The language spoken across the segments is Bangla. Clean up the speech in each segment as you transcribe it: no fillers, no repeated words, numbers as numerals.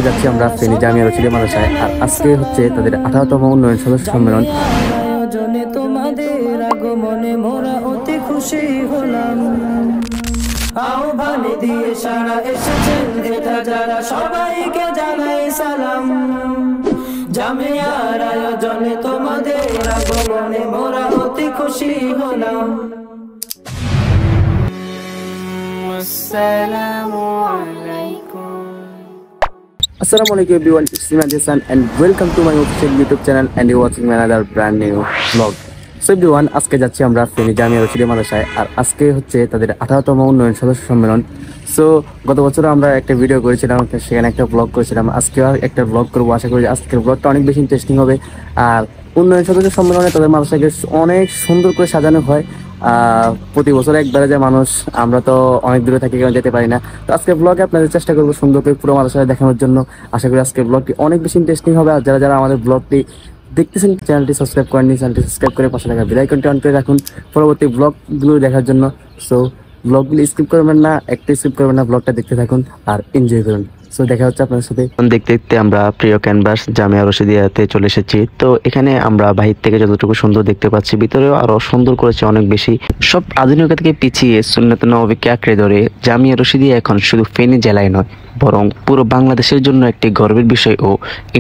যাচ্ছি আমরা ফেনী জামিয়া রশিদী মাদ্রাসায়। আর আজকে হচ্ছে তাদের 18তম উন্নয়ন সদস্য সম্মেলন। তোমাদের আগমনে মোরা অতি খুশি হলাম। আহ্বান দিয়ে সারা এসেছেন এটা যারা সবাইকে জানাই সালাম। জামিয়ার আয়োজনে তোমাদের আগমনে মোরা অতি খুশি হলাম। Assalamu alaikum everyone, it's Imran Jason and welcome to my official YouTube channel and you're watching another brand new vlog. So everyone, আজকে যাচ্ছি আমরা ফেনী জামিয়া রশিদী মাদ্রাসায়। আর আজকে হচ্ছে তাদের 18তম উন্নয়ন সদস্য সম্মেলন। সো গত বছর আমরা একটা ভিডিও করেছিলাম, সেখানে একটা ব্লগ করেছিলাম। আজকে আর একটা ব্লগ করবো, আশা করি আজকের ব্লগটা অনেক বেশি ইন্টারেস্টিং হবে। আর উন্নয়ন সদস্য সম্মেলনে তাদের মাদ্রাসাকে অনেক সুন্দর করে সাজানো হয়। প্রতি বছর একবারে যে মানুষ, আমরা তো অনেক দূরে থাকি, কেউ যেতে পারি না। তো আজকে ব্লগে আপনাদের চেষ্টা করবো সুন্দর করে পুরো মাদ্রাসায় দেখানোর জন্য। আশা করি আজকের ব্লগটি অনেক বেশি ইন্টারেস্টিং হবে। আর যারা যারা আমাদের ব্লগটি দেখতেছেন, চ্যানেলটি সাবস্ক্রাইব করেননি, চ্যানেলটি সাবস্ক্রাইব করে পাশে থাকা বেল আইকনটি অন করে রাখুন পরবর্তী ব্লগগুলো দেখার জন্য। সো ব্লগগুলো স্কিপ করবেন না, একটা স্কিপ করবেন না, ব্লগটা দেখতে থাকুন আর এনজয় করুন। সো দেখা হচ্ছে আপনাদের সাথে। দেখতে দেখতে আমরা প্রিয় ক্যানভাস জামিয়া রশিদিয়াতে চলে এসেছি। তো এখানে আমরা বাহির থেকে যতটুকু সুন্দর দেখতে পাচ্ছি, ভিতরেও আরো সুন্দর করেছে অনেক বেশি। সব আধুনিকতা থেকে পিছিয়ে সুন্নাত নববীকে আঁকড়ে ধরে জামিয়া রশিদিয়া এখন শুধু ফেনী জেলায় নয়, বরং পুরো বাংলাদেশের জন্য একটি গর্বের বিষয় ও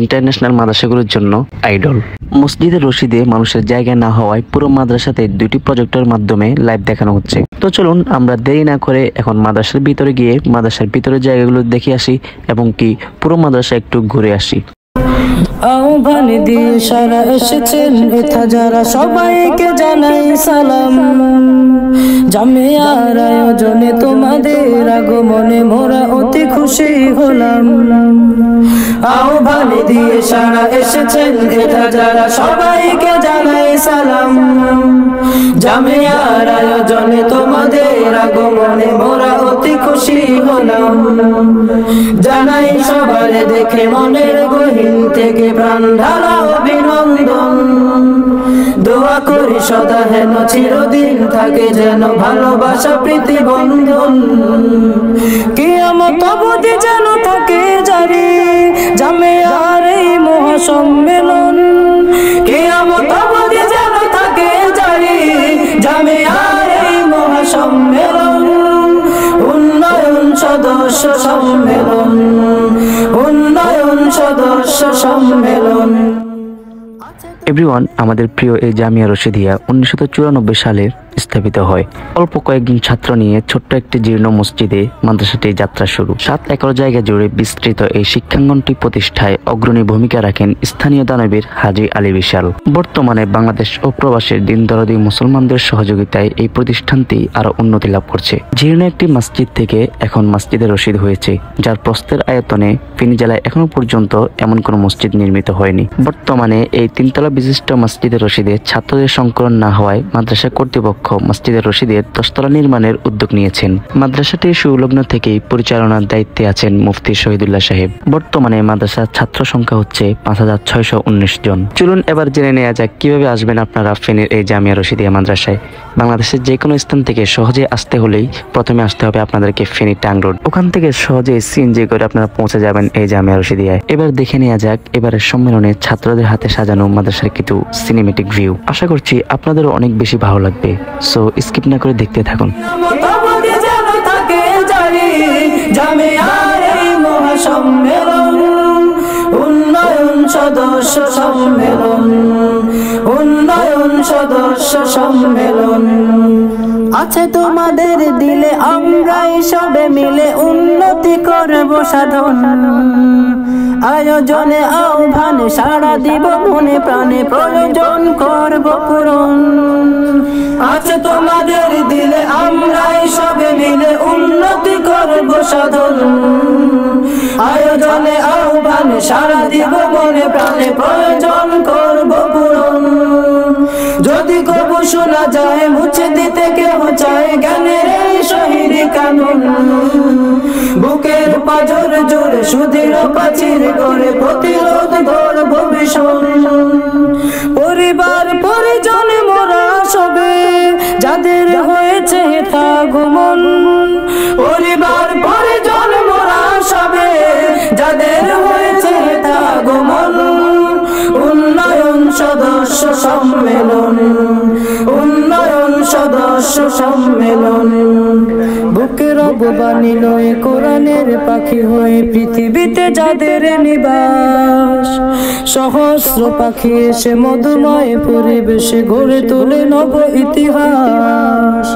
ইন্টারন্যাশনাল মাদ্রাসাগুলোর জন্য আইডল। মসজিদের রশিদে মানুষের জায়গা না হওয়ায় পুরো মাদ্রাসাতে 2টি প্রজেক্টরের মাধ্যমে লাইভ দেখানো হচ্ছে। তো চলুন আমরা দেরি না করে এখন মাদ্রাসার ভিতরে গিয়ে মাদ্রাসার ভিতরের জায়গাগুলো দেখে আসি এবং কি পুরো মাদ্রাসা একটু ঘুরে আসি। আহ্বান দিয়ে সারা এসেছেন এটা যারা সবাইকে জানাই সালাম। জামিয়ার আয়োজনে তোমাদের আগমনে মোরা অতি খুশি হলাম। আহ্বান দিয়ে সারা এসেছেন এটা যারা সবাইকে জানাই সালাম। জামিয়ার আয়োজনে তোমাদের আগমনে মোরা অতি খুশি হলাম। জানাই সবার দেখে মনের গহীন থেকে প্রাণ ঢালা অভিনন্দন। দোয়া করি সদা হেন চিরদিন থাকে যেন ভালোবাসা প্রীতি বন্ধন। কিয়ামত অবধি যেন থাকে জারি জামিয়ার এই মহাসম্মেলন। কিয়ামত অবধি যেন থাকে জারি জামিয়ার এই মহাসম্মেলন। উন্নয়ন সদস্য সম্মেলন, উন্নয়ন সদস্য সম্মেলন। এভরিওয়ান, আমাদের প্রিয় এই জামিয়া রশিদিয়া 1994 সালে স্থাপিত হয়। অল্প কয়েকজন ছাত্র নিয়ে ছোট্ট একটি জীর্ণ মসজিদে মাদ্রাসাটি যাত্রা শুরু। 7 একর জায়গা জুড়ে বিস্তৃত এই শিক্ষাঙ্গনটি প্রতিষ্ঠায় অগ্রণী ভূমিকা রাখেন স্থানীয় দানবীর হাজী আলী বিশাল। বর্তমানে বাংলাদেশ ও প্রবাসের দিনদরদী মুসলমানদের সহযোগিতায় এই প্রতিষ্ঠানটি আরো উন্নতি লাভ করছে। জীর্ণ একটি মসজিদ থেকে এখন মসজিদে রশিদ হয়েছে, যার প্রস্থের আয়তনে ফেনী জেলায় এখনো পর্যন্ত এমন কোনো মসজিদ নির্মিত হয়নি। বর্তমানে এই 3 তলা বিশিষ্ট মসজিদের রশিদে ছাত্রদের সংকলন না হওয়ায় মাদ্রাসা কর্তৃপক্ষ মসজিদের রশিদের 10 তলা নির্মাণের উদ্যোগ নিয়েছেন। মাদ্রাসাটির সুলগ্ন থেকেই পরিচালনার দায়িত্বে আছেন মুফতি শহীদুল্লাহ সাহেব। বর্তমানে মাদ্রাসার ছাত্র সংখ্যা হচ্ছে 5619 জন। চলুন এবার জেনে নেওয়া যাক কিভাবে আসবেন আপনারা ফেনীর এই জামিয়া রশিদিয়া মাদ্রাসায়। বাংলাদেশের যে কোনো স্থান থেকে সহজে আসতে হলেই প্রথমে আসতে হবে আপনাদেরকে ফেনী টাং রোড। ওখান থেকে সহজে সিএনজি করে আপনারা পৌঁছে যাবেন এই জামিয়া রশিদিয়ায়। এবার দেখে নেওয়া যাক এবারের সম্মেলনে ছাত্রদের হাতে সাজানো মাদ্রাসার কিছু সিনেমেটিক ভিউ। আশা করছি আপনাদেরও অনেক বেশি ভালো লাগবে। সো স্কিপ না করে দেখতে থাকুন। উন্নয়ন সদস্য সম্মেলন, উন্নয়ন সদস্য সম্মেলন। আছে তোমাদের দিলে আমরাই সবে মিলে উন্নতি করব সাধন। আয়োজনে আহ্বানে সাড়া দিব মনে প্রাণে প্রয়োজন করব পূরণ। আছে তোমাদের দিলে আমরাই সবে মিলে উন্নতি করব সাধন। আয়োজনে আহ্বানে সাড়া দিব মনে প্রাণে প্রয়োজন করব পূরণ। যদি কবু শোনা যায় মুছে দিতে কেহ চায় জ্ঞানের এই শহীদ কানুন। বুকের পাজর জোরে সুদৃঢ় প্রাচীর করে প্রতিরোধ করব ভীষণ। পরিবার পরিজন মোরা সবে যাদের হয়েছে তা গুমন। পরিবার পরিজন সম্মেলন। বুকে রব বানিল এ কোরআনের পাখি হয়ে পৃথিবীতে যাদের নিবাস। সহস্র পাখি এসে মধুময় পরিবেশে গড়ে তোলে নব ইতিহাস।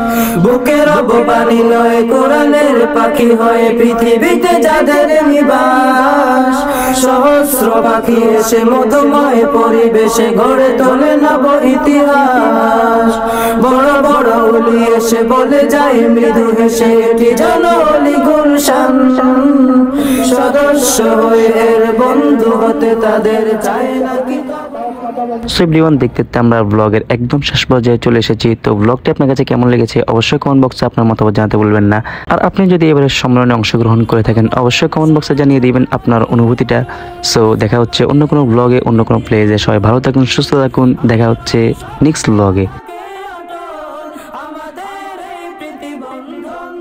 বুকে রব বানিল এ কোরআনের পাখি হয়ে পৃথিবীতে যাদের নিবাস। সহস্র পাখি এসে মধুময় পরিবেশে গড়ে তোলে নব ইতিহাস। বড় বড় ওলি এসে বলে যায় মৃদু হেসে এটি যেন অলি গুলশান। সদস্য হয়ে এর বন্ধু হতে তাদের চায় নাকি। সো এভরিওয়ান, দেখতে আমরা ব্লগের একদম শেষ পর্যায়ে চলে এসেছি। তো ব্লগটি আপনার কাছে কেমন লেগেছে অবশ্যই কমেন্ট বক্সে আপনার মতামত জানাতে ভুলবেন না। আর আপনি যদি এবারে সম্মেলনে অংশগ্রহণ করে থাকেন অবশ্যই কমেন্ট বক্সে জানিয়ে দিবেন আপনার অনুভূতিটা। সো দেখা হচ্ছে অন্য কোনো ব্লগে, অন্য কোনো প্লেজে। সবাই ভালো থাকুন, সুস্থ থাকুন। দেখা হচ্ছে নেক্সট ব্লগে। আমাদের এই প্রতিবন্ধন